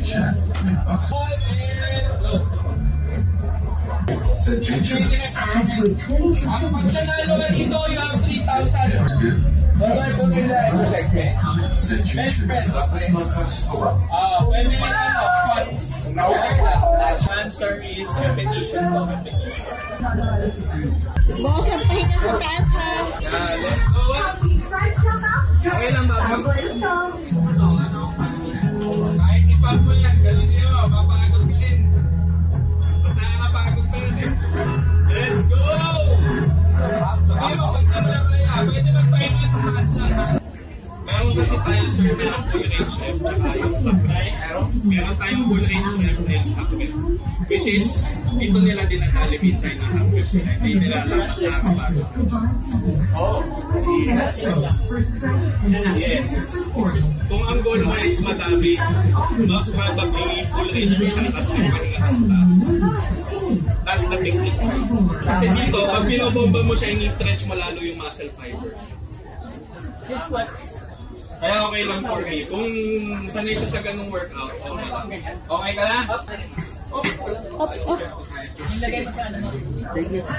Chat may box. Sa Ginger. Ang pagkanalo na dito, you have 3,000. Bawal po nila sa segment. Sa Ginger. Tapos magkasura. Pwede rin spot. Answer is repetition to repetition. Boss, ang pahinga sa taas ha. Let's go. Okay lang ba? Kahit ipag mo yan, galing nyo, mapagod ka rin. Basta mapagod ka rin eh. Let's go! Okay mo, pagkamalaya, pwede magpahinga sa taas lang ha. Meron kasi tayo survey ng full range F, tsaka yung upright. Meron tayong full range F and half F. Which is, ito nila din ang limit sign ng half F. Hindi nila lang sa kabago. Oh, yes. Kung ang goal mo is madami, mas mabagay full range mo siya, tapos may pahinga ka sa taas. That's the technique. Kasi dito, pag binobomba mo siya, ini-stretch mo lalo yung muscle fiber. This works. Kaya okay lang for me. Kung sanay siya sa ganung workout, okay lang. Okay ka na? Up. Ilagay mo sa ano mo.